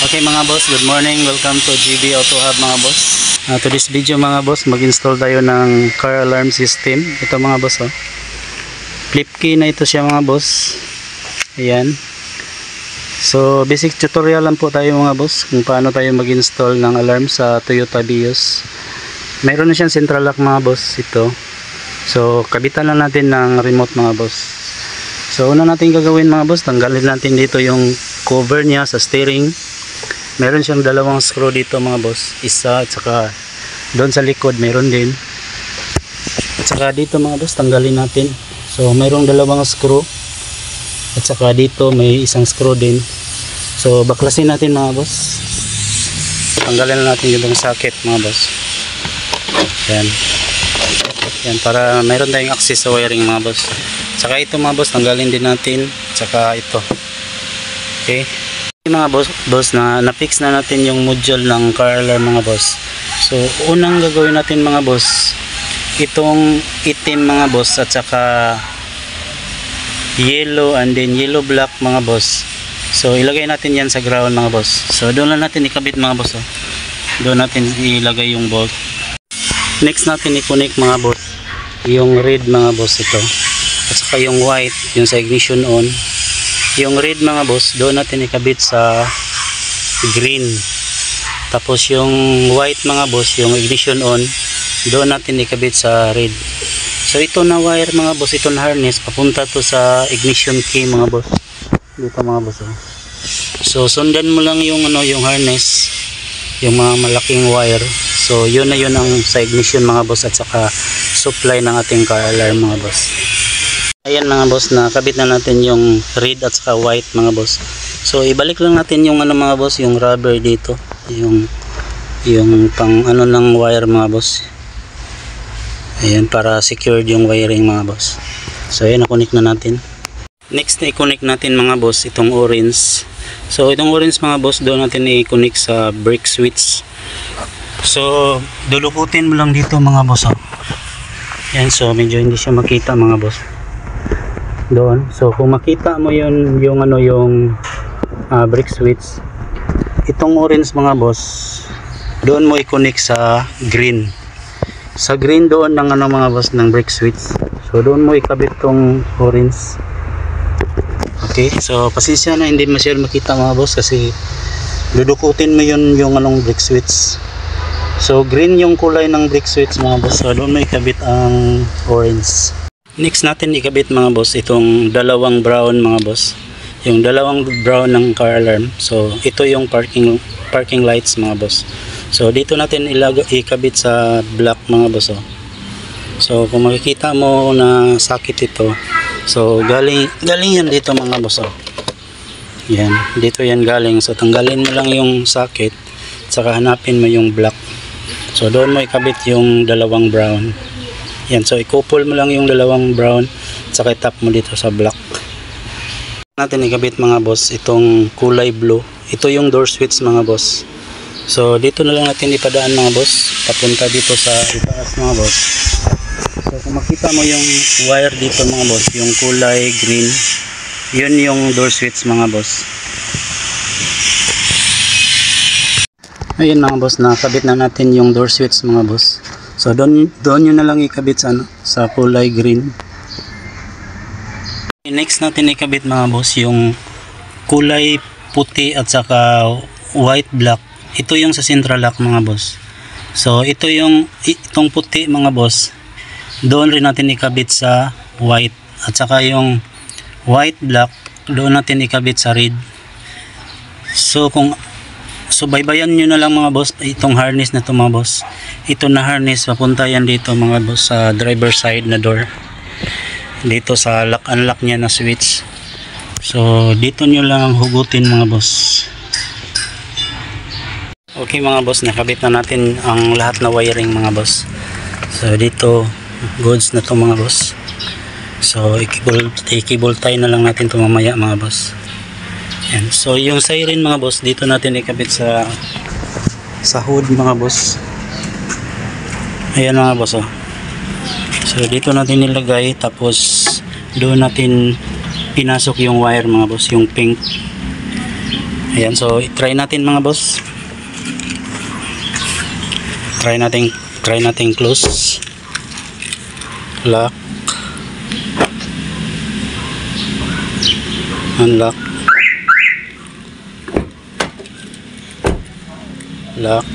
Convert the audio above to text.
Okay mga boss, good morning. Welcome to GB Auto Hub mga boss. To this video mga boss, mag-install tayo ng car alarm system. Ito mga boss oh. Flip key na ito siya mga boss. Ayan. So basic tutorial lang po tayo mga boss kung paano tayo mag-install ng alarm sa Toyota Vios. Mayroon na siyang central lock mga boss ito. So kabitan lang natin ng remote mga boss. So una natin gagawin mga boss, tanggalin natin dito yung cover niya sa steering. Meron siyang dalawang screw dito mga boss, isa at saka doon sa likod meron din, at saka dito mga boss tanggalin natin. So mayroong dalawang screw at saka dito may isang screw din. So baklasin natin mga boss, tanggalin natin yung socket mga boss. Yan, yan para mayroon tayong access sa wiring mga boss. Saka ito mga boss tanggalin din natin, saka ito. Okay mga boss, na-fix na natin yung module ng car alarm mga boss. So unang gagawin natin mga boss, itong itim mga boss at saka yellow and then yellow black mga boss. So ilagay natin yan sa ground mga boss. So doon lang natin ikabit mga boss oh. Doon natin ilagay yung bolt. Next natin i-connect mga boss yung red mga boss ito, at saka yung white yung sa ignition on. Yung red mga boss doon natin ikabit sa green, tapos yung white mga boss yung ignition on doon natin ikabit sa red. So ito na wire mga boss, ito na harness papunta to sa ignition key mga boss dito mga boss oh. So sundan mo lang yung yung harness, yung mga malaking wire. So yun na yun ang sa ignition mga boss at saka supply ng ating car alarm mga boss. Ayan mga boss, nakabit na natin yung red at saka white mga boss. So ibalik lang natin yung mga boss, yung rubber dito, yung pang ng wire mga boss. Ayan, para secured yung wiring mga boss. So ayan, na-connect na natin. Next na i-connect natin mga boss itong orange. So itong orange mga boss doon natin i-connect sa brake switch. So dulukutin mo lang dito mga boss oh. Ayan, so medyo hindi siya makita mga boss doon. So kung makita mo yun yung brake switch, itong orange mga boss doon mo i-connect sa green. Sa green doon ng mga boss ng brake switch. So doon mo ikabit tong orange. Okay, so pasensya na hindi masyadong makita mga boss kasi dudukutin mo yun yung brake switch. So green yung kulay ng brake switch mga boss. So doon mo ikabit ang orange. Next natin ikabit mga boss itong dalawang brown mga boss, yung dalawang brown ng car alarm. So ito yung parking lights mga boss. So dito natin ikabit sa black mga boss oh. So kung makikita mo na socket ito, so galing yan dito mga boss oh. Yan, dito yan galing. So tanggalin mo lang yung socket, saka hanapin mo yung black. So doon mo ikabit yung dalawang brown. Yan, so i-couple mo lang yung dalawang brown, saka i-tap mo dito sa black. Natin ikabit mga boss itong kulay blue. Ito yung door switch mga boss. So dito na lang natin ipadaan mga boss, papunta dito sa itaas mga boss. So kung makita mo yung wire dito mga boss, yung kulay green, yun yung door switch mga boss. Ayun mga boss, nakabit na natin yung door switch mga boss. So doon nyo na lang ikabit sa kulay green. Next natin ikabit mga boss yung kulay puti at saka white black. Ito yung sa central lock mga boss. So itong puti mga boss, doon rin natin ikabit sa white, at saka yung white black doon natin ikabit sa red. So baybayan nyo na lang mga boss itong harness na to mga boss. Ito na harness papunta yan dito mga boss sa driver side na door, dito sa lock unlock nya na switch. So dito nyo lang hugutin mga boss. Okay mga boss, nakabit na natin ang lahat na wiring mga boss. So dito goods na to mga boss. So i-cable tie na lang natin to mamaya mga boss. Yan. So yung siren mga boss dito natin ikabit sa hood mga boss. Ayan mga boss oh. So dito natin nilagay, tapos doon natin pinasok yung wire mga boss, yung pink. Ayan, so try natin mga boss. Try natin close. Lock. Unlock. Lock.